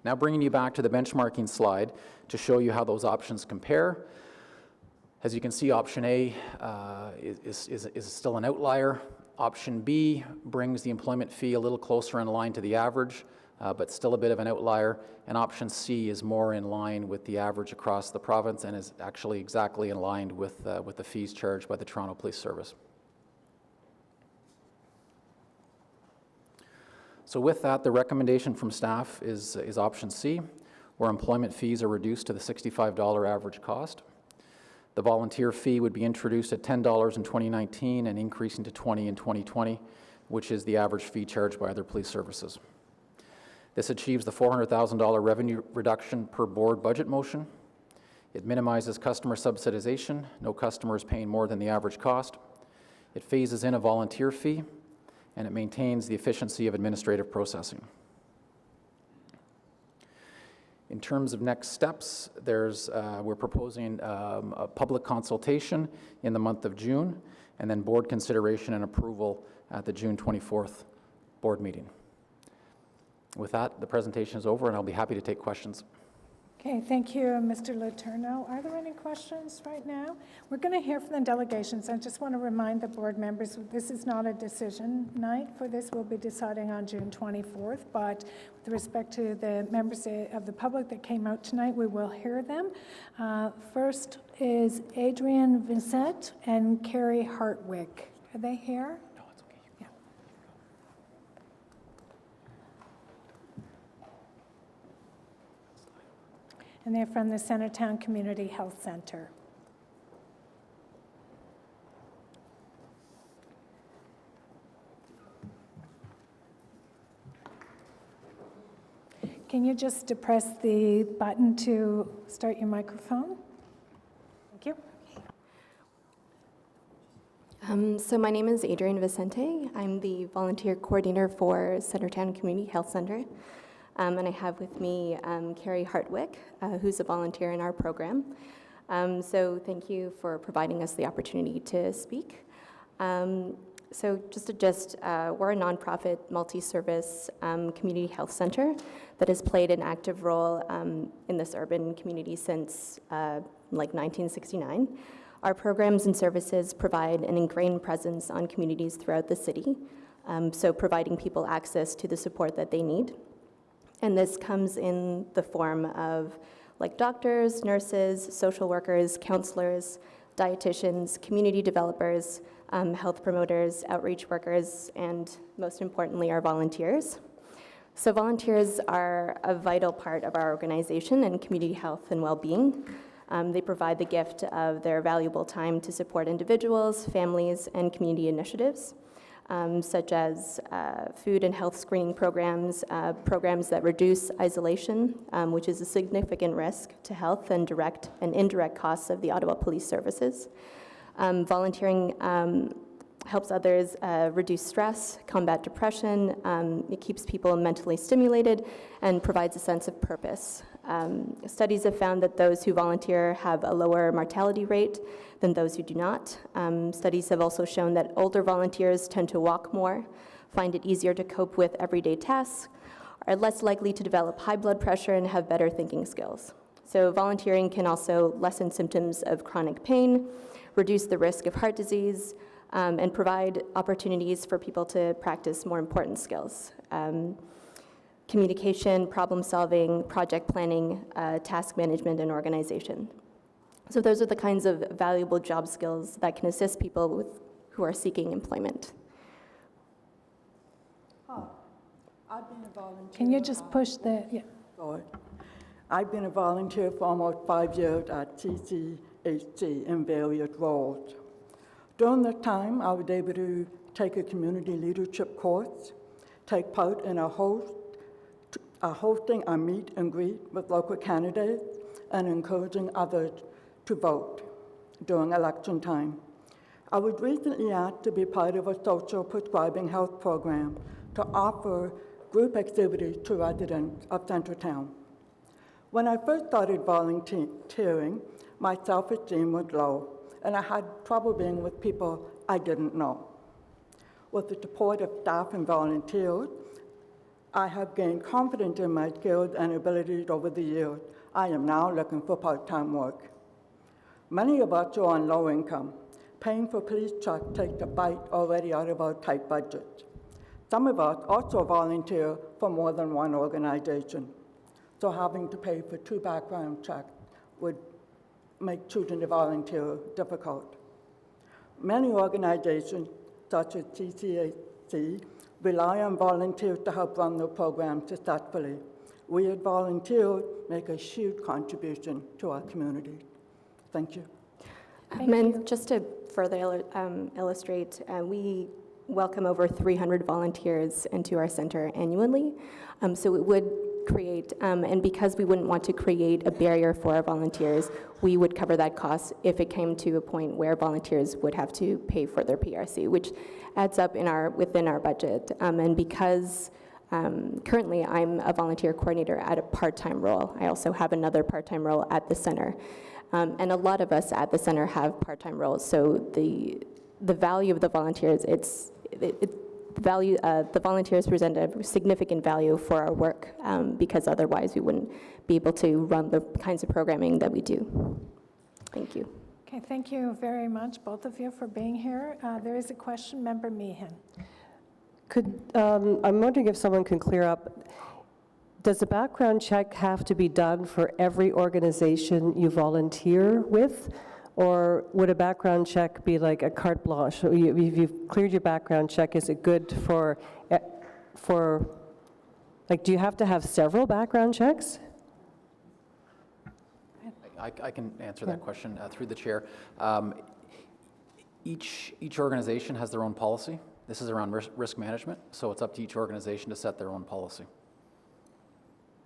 Now bringing you back to the benchmarking slide to show you how those options compare. As you can see, option A is still an outlier. Option B brings the employment fee a little closer in line to the average, but still a bit of an outlier. And option C is more in line with the average across the province and is actually exactly in line with the fees charged by the Toronto Police Service. So with that, the recommendation from staff is option C. where employment fees are reduced to the $65 average cost. The volunteer fee would be introduced at $10 in 2019 and increasing to $20 in 2020, which is the average fee charged by other police services. This achieves the $400,000 revenue reduction per board budget motion. It minimizes customer subsidization. No customer is paying more than the average cost. It phases in a volunteer fee, and it maintains the efficiency of administrative processing. In terms of next steps, we're proposing a public consultation in the month of June, and then board consideration and approval at the June 24th board meeting. With that, the presentation is over, and I'll be happy to take questions. Okay, thank you, Mr. Letourneau. Are there any questions right now? We're going to hear from the delegations. I just want to remind the board members, this is not a decision night for this. We'll be deciding on June 24th, but with respect to the members of the public that came out tonight, we will hear them. First is Adrian Vincent and Carrie Hartwig. Are they here? No, it's okay. Yeah. And they're from the Centertown Community Health Center. Can you just depress the button to start your microphone? Thank you. So my name is Adrian Vicente. I'm the volunteer coordinator for Centertown Community Health Center. And I have with me Carrie Hartwig, who's a volunteer in our program. So thank you for providing us the opportunity to speak. So we're a nonprofit multi-service community health center that has played an active role in this urban community since like 1969. Our programs and services provide an ingrained presence on communities throughout the city, so providing people access to the support that they need. And this comes in the form of like doctors, nurses, social workers, counselors, dietitians, community developers, health promoters, outreach workers, and most importantly, our volunteers. So volunteers are a vital part of our organization and community health and well-being. They provide the gift of their valuable time to support individuals, families, and community initiatives, such as food and health screening programs, programs that reduce isolation, which is a significant risk to health and direct and indirect costs of the Ottawa Police Services. Volunteering helps others reduce stress, combat depression, it keeps people mentally stimulated, and provides a sense of purpose. Studies have found that those who volunteer have a lower mortality rate than those who do not. Studies have also shown that older volunteers tend to walk more, find it easier to cope with everyday tasks, are less likely to develop high blood pressure, and have better thinking skills. So volunteering can also lessen symptoms of chronic pain, reduce the risk of heart disease, and provide opportunities for people to practice more important skills. Communication, problem solving, project planning, task management, and organization. So those are the kinds of valuable job skills that can assist people who are seeking employment. I've been a volunteer. Can you just push the, yeah. Sorry. I've been a volunteer for almost 5 years at CCHC in various roles. During that time, I was able to take a community leadership course, take part in hosting a meet and greet with local candidates, and encouraging others to vote during election time. I was recently asked to be part of a social prescribing health program to offer group activities to residents of Centertown. When I first started volunteering, my self-esteem was low, and I had trouble being with people I didn't know. With the support of staff and volunteers, I have gained confidence in my skills and abilities over the years. I am now looking for part-time work. Many of us are on low income. Paying for police trucks takes a bite already out of our tight budget. Some of us also volunteer for more than one organization, so having to pay for 2 background checks would make choosing to volunteer difficult. Many organizations, such as CCAC, rely on volunteers to help run their program successfully. we as volunteers make a huge contribution to our community. Thank you. And just to further illustrate, we welcome over 300 volunteers into our center annually. So it would create, and because we wouldn't want to create a barrier for our volunteers, we would cover that cost if it came to a point where volunteers would have to pay for their PRC, which adds up within our budget. And because currently I'm a volunteer coordinator at a part-time role, I also have another part-time role at the center. And a lot of us at the center have part-time roles, so the value of the volunteers, the volunteers present a significant value for our work, because otherwise we wouldn't be able to run the kinds of programming that we do. Thank you. Okay, thank you very much, both of you, for being here. There is a question, Member Meehan. I'm wondering if someone can clear up, does a background check have to be done for every organization you volunteer with? Or would a background check be like a carte blanche? So you've cleared your background check, is it good for, like, do you have to have several background checks? I can answer that question through the chair. Each organization has their own policy. This is around risk management, so it's up to each organization to set their own policy.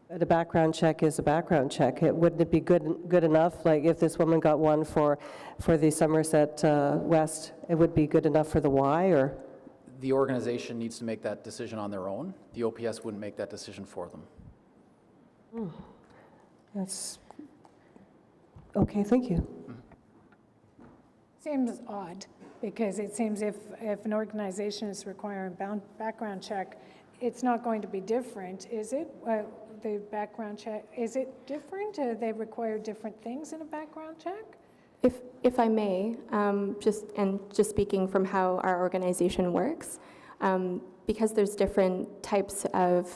But a background check is a background check. Wouldn't it be good enough, like if this woman got one for the Somerset West, it would be good enough for the Y, or? The organization needs to make that decision on their own. The OPS wouldn't make that decision for them. That's, okay, thank you. Seems odd, because it seems if an organization is requiring background check, it's not going to be different, is it? The background check, is it different? Do they require different things in a background check? If I may, just speaking from how our organization works, because there's different types of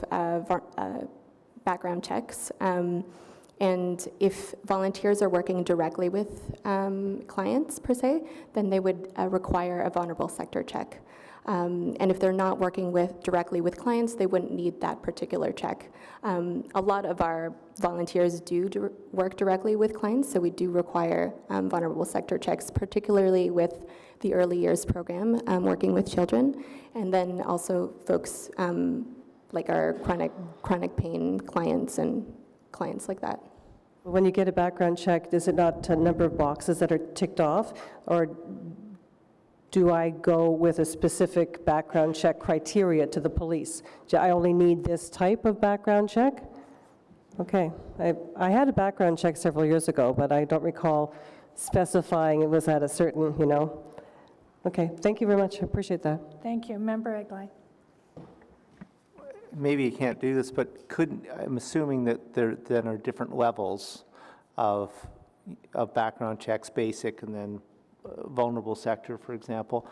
background checks, and if volunteers are working directly with clients, per se, then they would require a vulnerable sector check. And if they're not working directly with clients, they wouldn't need that particular check. A lot of our volunteers do work directly with clients, so we do require vulnerable sector checks, particularly with the early years program, working with children, and then also folks like our chronic pain clients and clients like that. When you get a background check, is it not a number of boxes that are ticked off, or do I go with a specific background check criteria to the police? I only need this type of background check? Okay. I had a background check several years ago, but I don't recall specifying it was at a certain, Okay, thank you very much. I appreciate that. Thank you. Member Egley. Maybe you can't do this, but I'm assuming that there then are different levels of background checks, basic and then vulnerable sector, for example.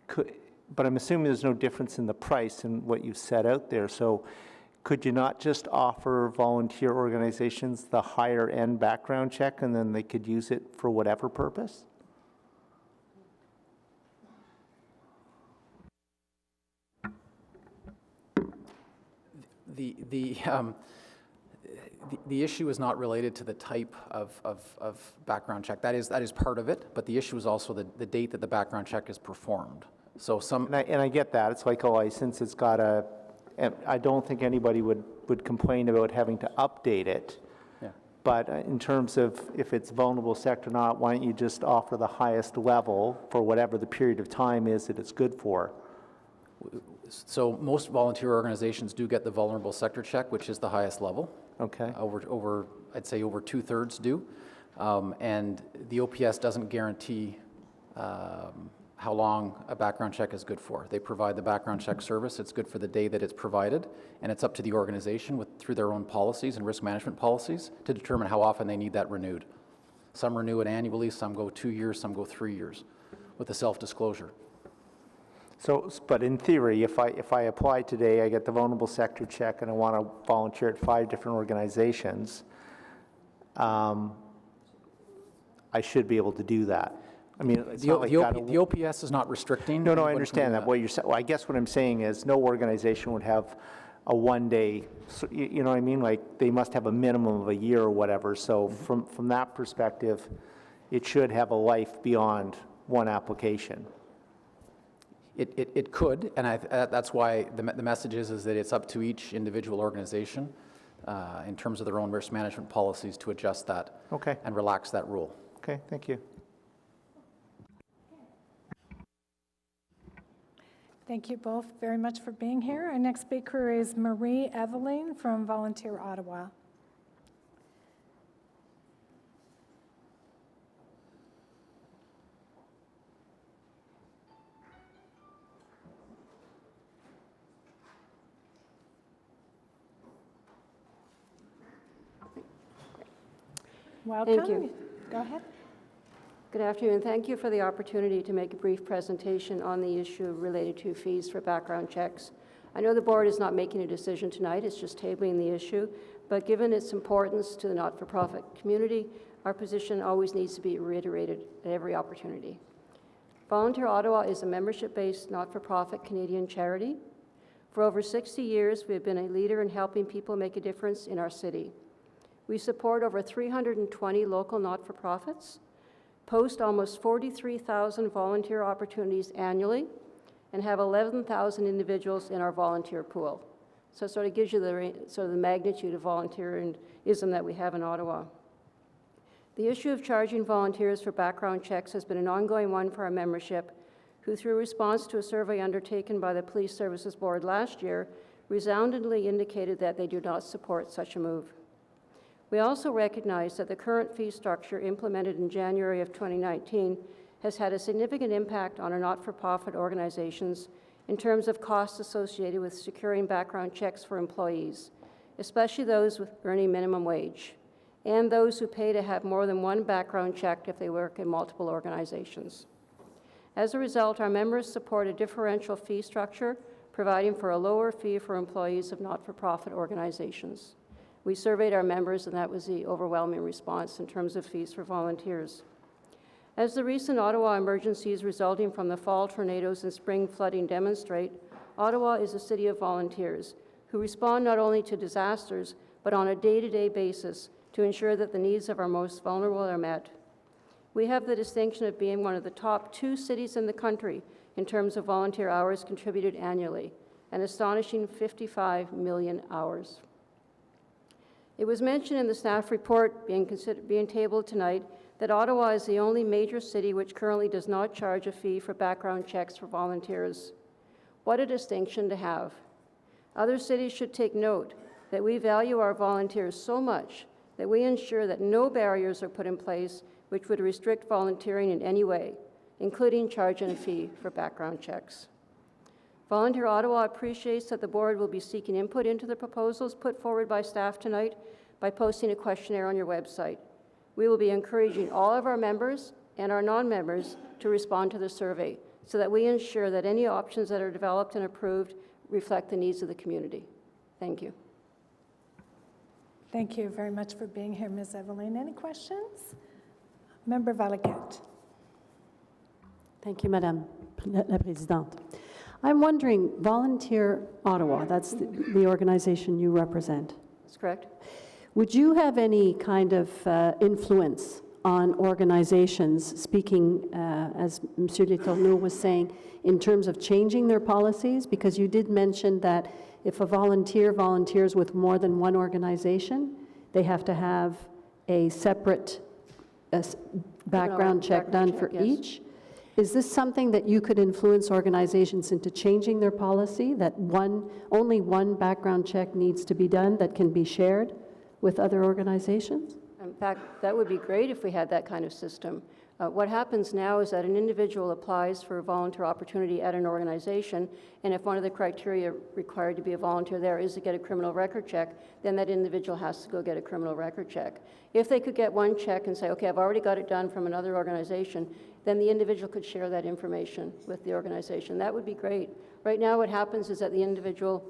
But I'm assuming there's no difference in the price in what you set out there. So could you not just offer volunteer organizations the higher end background check and then they could use it for whatever purpose? The issue is not related to the type of background check. That is part of it, but the issue is also the date that the background check is performed. So And I get that. It's like a license. It's got and I don't think anybody would complain about having to update it. Yeah. But in terms of if it's vulnerable sector or not, why don't you just offer the highest level for whatever the period of time is that it's good for? So most volunteer organizations do get the vulnerable sector check, which is the highest level. Okay. I'd say over 2/3 do. And the OPS doesn't guarantee how long a background check is good for. They provide the background check service. It's good for the day that it's provided, and it's up to the organization through their own policies and risk management policies to determine how often they need that renewed. Some renew it annually, some go 2 years, some go 3 years with the self-disclosure. So, but in theory, if I apply today, I get the vulnerable sector check, and I want to volunteer at 5 different organizations, I should be able to do that. I mean, it's not like the OPS is not restricting. No, I understand that. What you're saying, well, I guess what I'm saying is no organization would have a one-day, you know what I mean? Like, they must have a minimum of a year or whatever. So from that perspective, it should have a life beyond one application. It could, and that's why the message is that it's up to each individual organization in terms of their own risk management policies to adjust that Okay. and relax that rule. Okay, thank you. Thank you both very much for being here. Our next speaker is Marie Eveline from Volunteer Ottawa. Welcome. Thank you. Go ahead. Good afternoon. Thank you for the opportunity to make a brief presentation on the issue related to fees for background checks. I know the board is not making a decision tonight, it's just tabling the issue, but given its importance to the not-for-profit community, our position always needs to be reiterated at every opportunity. Volunteer Ottawa is a membership-based, not-for-profit Canadian charity. For over 60 years, we have been a leader in helping people make a difference in our city. We support over 320 local not-for-profits, post almost 43,000 volunteer opportunities annually, and have 11,000 individuals in our volunteer pool. So it sort of gives you the magnitude of volunteerism that we have in Ottawa. The issue of charging volunteers for background checks has been an ongoing one for our membership, who through response to a survey undertaken by the Police Services Board last year, resoundingly indicated that they do not support such a move. We also recognize that the current fee structure implemented in January of 2019 has had a significant impact on our not-for-profit organizations in terms of costs associated with securing background checks for employees, especially those with earning minimum wage, and those who pay to have more than one background checked if they work in multiple organizations. As a result, our members support a differential fee structure, providing for a lower fee for employees of not-for-profit organizations. We surveyed our members, and that was the overwhelming response in terms of fees for volunteers. As the recent Ottawa emergencies resulting from the fall tornadoes and spring flooding demonstrate, Ottawa is a city of volunteers who respond not only to disasters, but on a day-to-day basis to ensure that the needs of our most vulnerable are met. We have the distinction of being one of the top 2 cities in the country in terms of volunteer hours contributed annually, an astonishing 55 million hours. It was mentioned in the staff report being tabled tonight that Ottawa is the only major city which currently does not charge a fee for background checks for volunteers. What a distinction to have. Other cities should take note that we value our volunteers so much that we ensure that no barriers are put in place which would restrict volunteering in any way, including charging a fee for background checks. Volunteer Ottawa appreciates that the board will be seeking input into the proposals put forward by staff tonight by posting a questionnaire on your website. We will be encouraging all of our members and our non-members to respond to the survey so that we ensure that any options that are developed and approved reflect the needs of the community. Thank you. Thank you very much for being here, Ms. Eveline. Any questions? Member Valaquette. Thank you, Madame la Présidente. I'm wondering, Volunteer Ottawa, that's the organization you represent. That's correct. Would you have any kind of influence on organizations, speaking, as Monsieur Letourneau was saying, in terms of changing their policies? Because you did mention that if a volunteer volunteers with more than one organization, they have to have a separate background check done for each. Is this something that you could influence organizations into changing their policy, that only one background check needs to be done that can be shared with other organizations? In fact, that would be great if we had that kind of system. What happens now is that an individual applies for a volunteer opportunity at an organization, and if one of the criteria required to be a volunteer there is to get a criminal record check, then that individual has to go get a criminal record check. If they could get one check and say, okay, I've already got it done from another organization, then the individual could share that information with the organization. That would be great. Right now what happens is that the individual,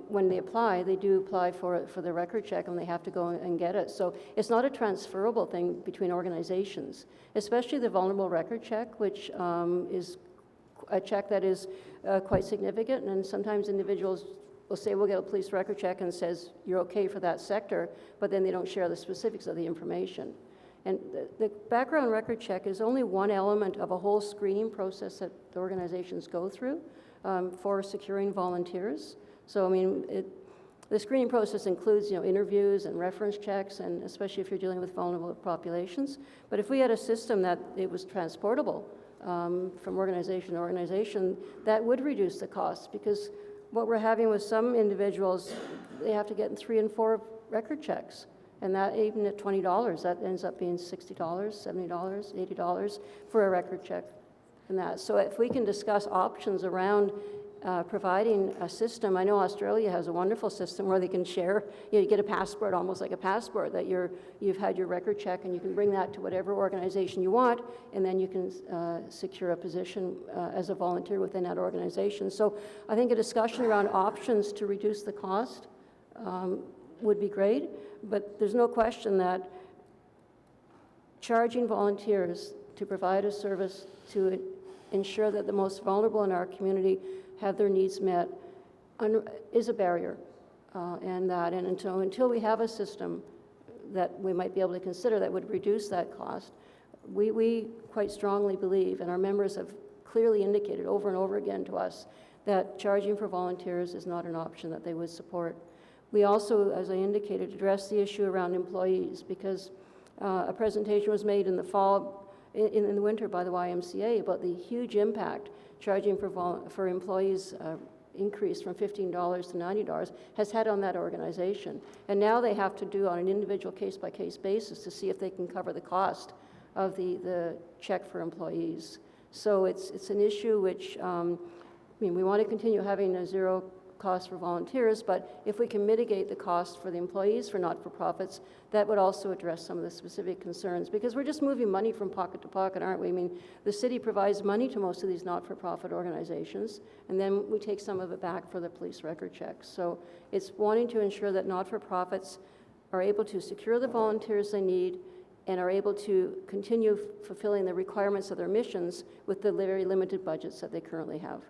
when they apply, they do apply for the record check and they have to go and get it. So it's not a transferable thing between organizations, especially the vulnerable record check, which is a check that is quite significant, and sometimes individuals will say, we'll get a police record check and says, you're okay for that sector, but then they don't share the specifics of the information. And the background record check is only one element of a whole screening process that the organizations go through for securing volunteers. So, I mean, the screening process includes, interviews and reference checks, and especially if you're dealing with vulnerable populations. But if we had a system that it was transportable from organization to organization, that would reduce the costs, because what we're having with some individuals, they have to get in 3 and 4 record checks. And that, even at $20, that ends up being $60, $70, $80 for a record check and that. So if we can discuss options around providing a system, I know Australia has a wonderful system where they can share, you get a passport, almost like a passport, that you've had your record check, and you can bring that to whatever organization you want, and then you can secure a position as a volunteer within that organization. So I think a discussion around options to reduce the cost would be great, but there's no question that charging volunteers to provide a service to ensure that the most vulnerable in our community have their needs met is a barrier. And until we have a system that we might be able to consider that would reduce that cost, we quite strongly believe, and our members have clearly indicated over and over again to us, that charging for volunteers is not an option that they would support. We also, as I indicated, address the issue around employees, because a presentation was made in the fall, in the winter by the YMCA about the huge impact charging for employees increase from $15 to $90 has had on that organization. And now they have to do on an individual case-by-case basis to see if they can cover the cost of the check for employees. So it's an issue which, we want to continue having a zero cost for volunteers, but if we can mitigate the cost for the employees, for not-for-profits, that would also address some of the specific concerns, because we're just moving money from pocket to pocket, aren't we? I mean, the city provides money to most of these not-for-profit organizations, and then we take some of it back for the police record checks. So it's wanting to ensure that not-for-profits are able to secure the volunteers they need and are able to continue fulfilling the requirements of their missions with the very limited budgets that they currently have.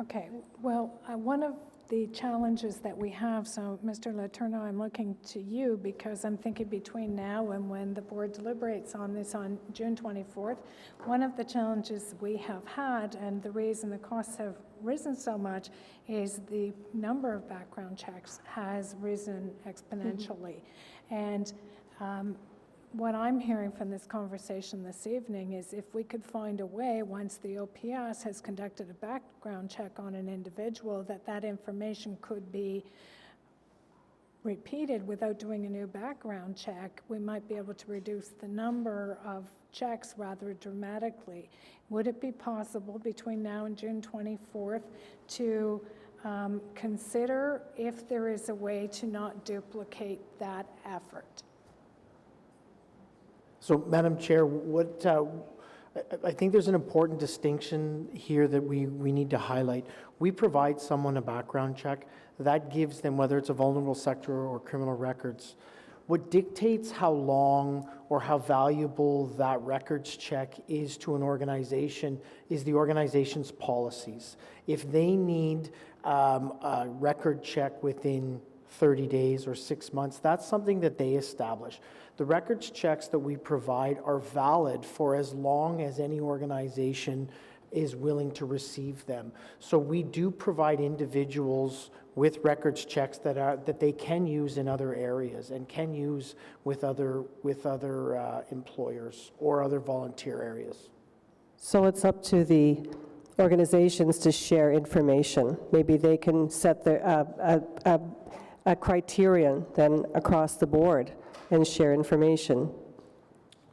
Okay, well, one of the challenges that we have, so Mr. Letourneau, I'm looking to you because I'm thinking between now and when the board deliberates on this on June 24th, one of the challenges we have had, and the reason the costs have risen so much, is the number of background checks has risen exponentially. And what I'm hearing from this conversation this evening is if we could find a way, once the OPS has conducted a background check on an individual, that information could be repeated without doing a new background check, we might be able to reduce the number of checks rather dramatically. Would it be possible between now and June 24th to consider if there is a way to not duplicate that effort? So, Madam Chair, I think there's an important distinction here that we need to highlight. We provide someone a background check. That gives them, whether it's a vulnerable sector or criminal records. What dictates how long or how valuable that records check is to an organization is the organization's policies. If they need a record check within 30 days or 6 months, that's something that they establish. The records checks that we provide are valid for as long as any organization is willing to receive them. So we do provide individuals with records checks that they can use in other areas and can use with other employers or other volunteer areas. So it's up to the organizations to share information. Maybe they can set a criterion then across the board and share information.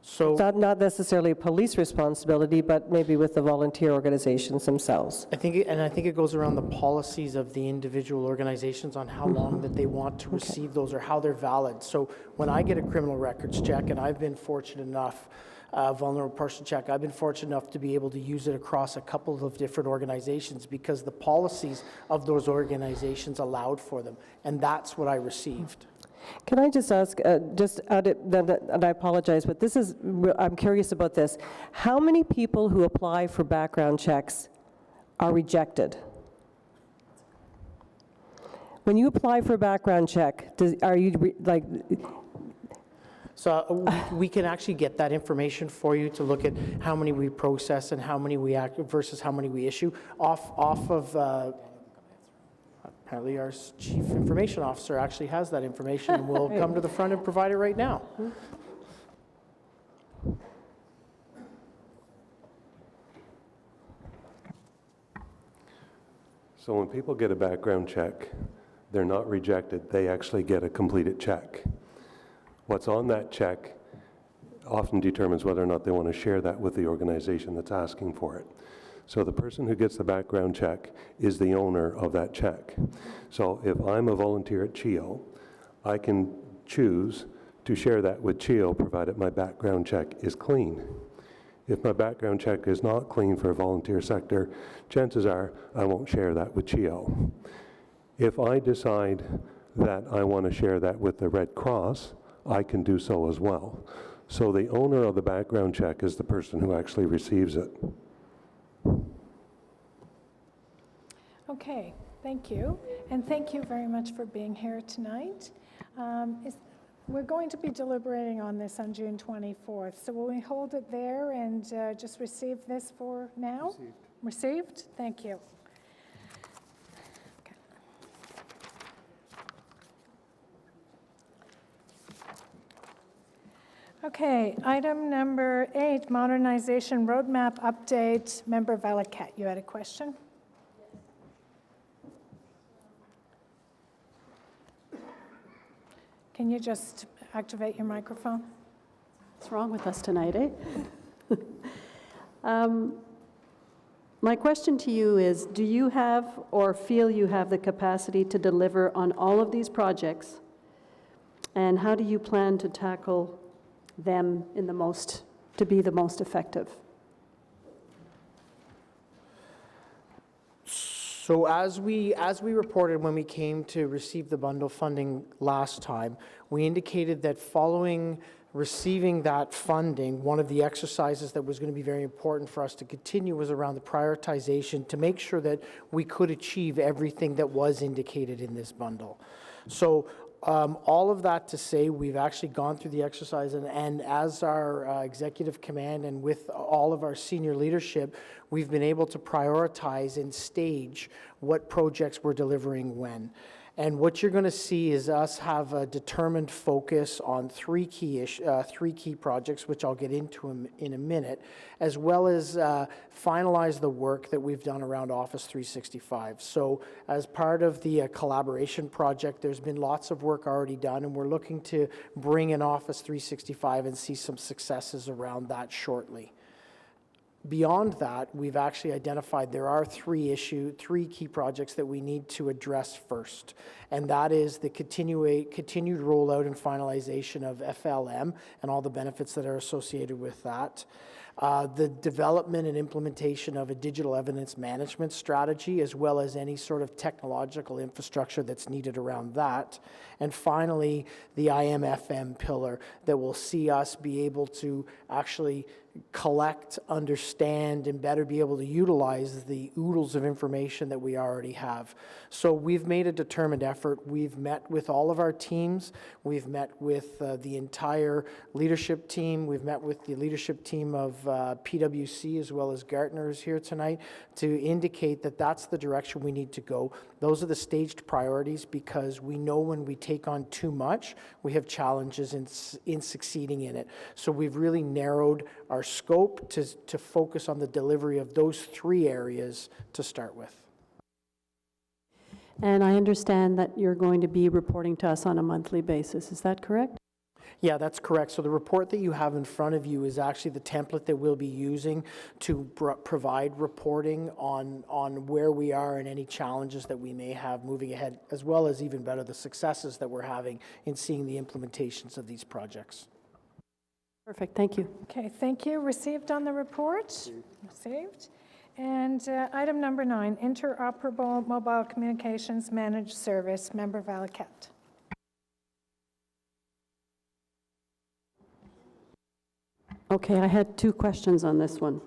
So Not necessarily a police responsibility, but maybe with the volunteer organizations themselves. I think it goes around the policies of the individual organizations on how long that they want to receive those or how they're valid. So when I get a criminal records check, and I've been fortunate enough, vulnerable person check, I've been fortunate enough to be able to use it across a couple of different organizations because the policies of those organizations allowed for them, and that's what I received. Can I just ask, and I apologize, but I'm curious about this. How many people who apply for background checks are rejected? When you apply for a background check, are you, like, So we can actually get that information for you to look at how many we process and how many we act versus how many we issue off of, apparently our chief information officer actually has that information and will come to the front and provide it right now. So when people get a background check, they're not rejected, they actually get a completed check. What's on that check often determines whether or not they want to share that with the organization that's asking for it. So the person who gets the background check is the owner of that check. So if I'm a volunteer at CHEO, I can choose to share that with CHEO provided my background check is clean. If my background check is not clean for a volunteer sector, chances are I won't share that with CHEO. If I decide that I want to share that with the Red Cross, I can do so as well. So the owner of the background check is the person who actually receives it. Okay, thank you. And thank you very much for being here tonight. We're going to be deliberating on this on June 24th. So will we hold it there and just receive this for now? Received? Thank you. Okay, item number 8, modernization roadmap update. Member Valaket, you had a question? Can you just activate your microphone? What's wrong with us tonight, eh? My question to you is, do you have or feel you have the capacity to deliver on all of these projects? And how do you plan to tackle them to be the most effective? So as we reported when we came to receive the bundle funding last time, we indicated that following receiving that funding, one of the exercises that was going to be very important for us to continue was around the prioritization to make sure that we could achieve everything that was indicated in this bundle. So all of that to say, we've actually gone through the exercise, and as our executive command and with all of our senior leadership, we've been able to prioritize and stage what projects we're delivering when. And what you're going to see is us have a determined focus on three key projects, which I'll get into in a minute, as well as finalize the work that we've done around Office 365. So as part of the collaboration project, there's been lots of work already done, and we're looking to bring in Office 365 and see some successes around that shortly. Beyond that, we've actually identified there are three key projects that we need to address first, and that is the continued rollout and finalization of FLM and all the benefits that are associated with that. The development and implementation of a digital evidence management strategy, as well as any sort of technological infrastructure that's needed around that. And finally, the IMFM pillar that will see us be able to actually collect, understand, and better be able to utilize the oodles of information that we already have. So we've made a determined effort. We've met with all of our teams. We've met with the entire leadership team. We've met with the leadership team of PwC as well as Gartner's here tonight to indicate that that's the direction we need to go. Those are the staged priorities because we know when we take on too much, we have challenges in succeeding in it. So we've really narrowed our scope to focus on the delivery of those three areas to start with. And I understand that you're going to be reporting to us on a monthly basis. Is that correct? Yeah, that's correct. So the report that you have in front of you is actually the template that we'll be using to provide reporting on where we are and any challenges that we may have moving ahead, as well as even better, the successes that we're having in seeing the implementations of these projects. Perfect, thank you. Okay, thank you. Received on the report? Received. And item number 9, interoperable mobile communications managed service. Member Valaket. Okay, I had two questions on this one.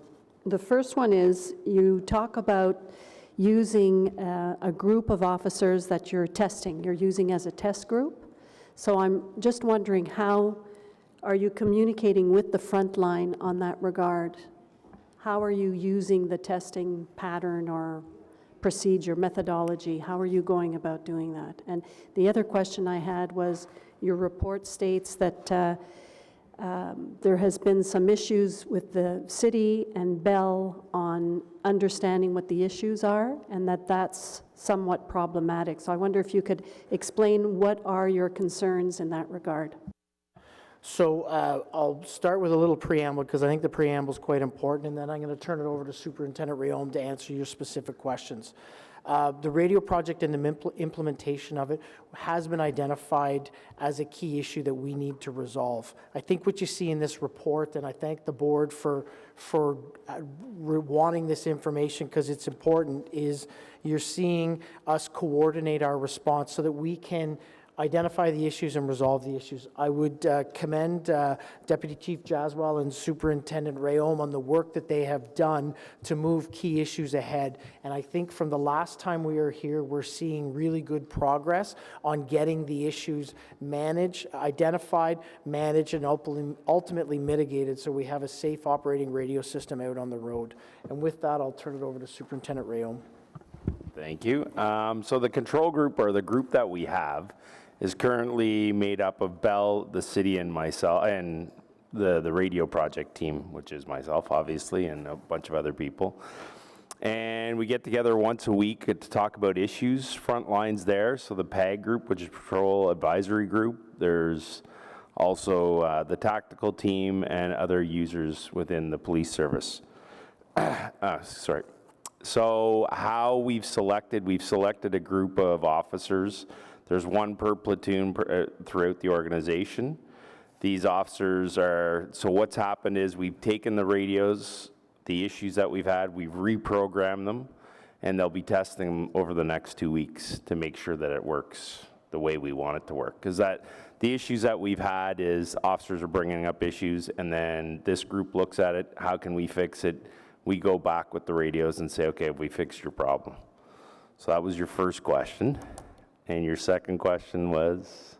The first one is, you talk about using a group of officers that you're testing, you're using as a test group. So I'm just wondering, how are you communicating with the front line on that regard? How are you using the testing pattern or procedure, methodology? How are you going about doing that? And the other question I had was, your report states that there has been some issues with the city and Bell on understanding what the issues are, and that's somewhat problematic. So I wonder if you could explain what are your concerns in that regard. So I'll start with a little preamble, because I think the preamble is quite important, and then I'm going to turn it over to Superintendent Rayom to answer your specific questions. The radio project and the implementation of it has been identified as a key issue that we need to resolve. I think what you see in this report, and I thank the board for wanting this information because it's important, is you're seeing us coordinate our response so that we can identify the issues and resolve the issues. I would commend Deputy Chief Jaswell and Superintendent Rayom on the work that they have done to move key issues ahead. And I think from the last time we were here, we're seeing really good progress on getting the issues managed, identified, managed, and ultimately mitigated so we have a safe operating radio system out on the road. And with that, I'll turn it over to Superintendent Rayom. Thank you. So the control group, or the group that we have, is currently made up of Bell, the city, and myself, and the radio project team, which is myself, obviously, and a bunch of other people. And we get together once a week to talk about issues, front lines there. So the PAG group, which is Patrol Advisory Group. There's also the tactical team and other users within the police service. Sorry. So how we've selected a group of officers. There's one per platoon throughout the organization. These officers are, so what's happened is we've taken the radios, the issues that we've had, we've reprogrammed them, and they'll be testing them over the next 2 weeks to make sure that it works the way we want it to work. Because the issues that we've had is officers are bringing up issues, and then this group looks at it, how can we fix it? We go back with the radios and say, okay, have we fixed your problem? So that was your first question. And your second question was?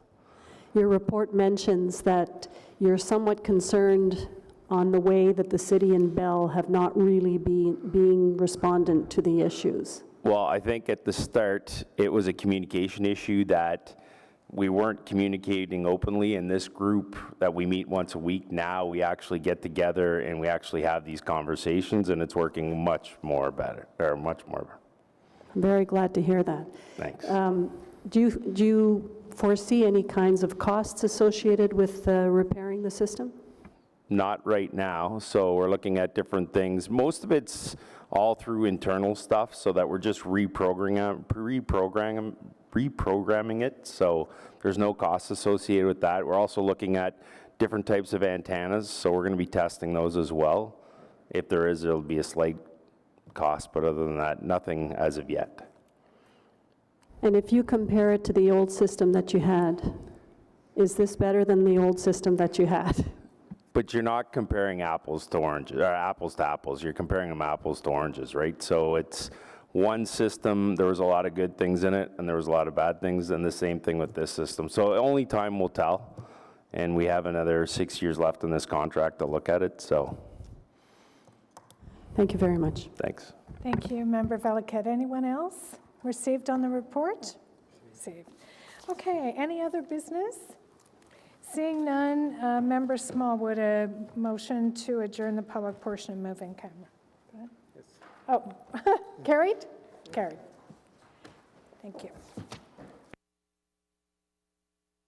Your report mentions that you're somewhat concerned on the way that the city and Bell have not really been being respondent to the issues. Well, I think at the start, it was a communication issue that we weren't communicating openly. In this group that we meet once a week, now we actually get together and we actually have these conversations, and it's working much more better, or much more. I'm very glad to hear that. Thanks. Do you foresee any kinds of costs associated with repairing the system? Not right now, so we're looking at different things. Most of it's all through internal stuff, so that we're just reprogramming it, so there's no costs associated with that. We're also looking at different types of antennas, so we're going to be testing those as well. If there is, there'll be a slight cost, but other than that, nothing as of yet. And if you compare it to the old system that you had, is this better than the old system that you had? But you're not comparing apples to oranges, or apples to apples. You're comparing them apples to oranges, right? So it's one system, there was a lot of good things in it, and there was a lot of bad things, and the same thing with this system. So only time will tell, and we have another 6 years left in this contract to look at it, so. Thank you very much. Thanks. Thank you, Member Valiquette. Anyone else received on the report? Received. Okay, any other business? Seeing none, Member Smallwood, a motion to adjourn the public portion and move in camera. Go ahead. Yes. Oh, carried? Carried. Thank you.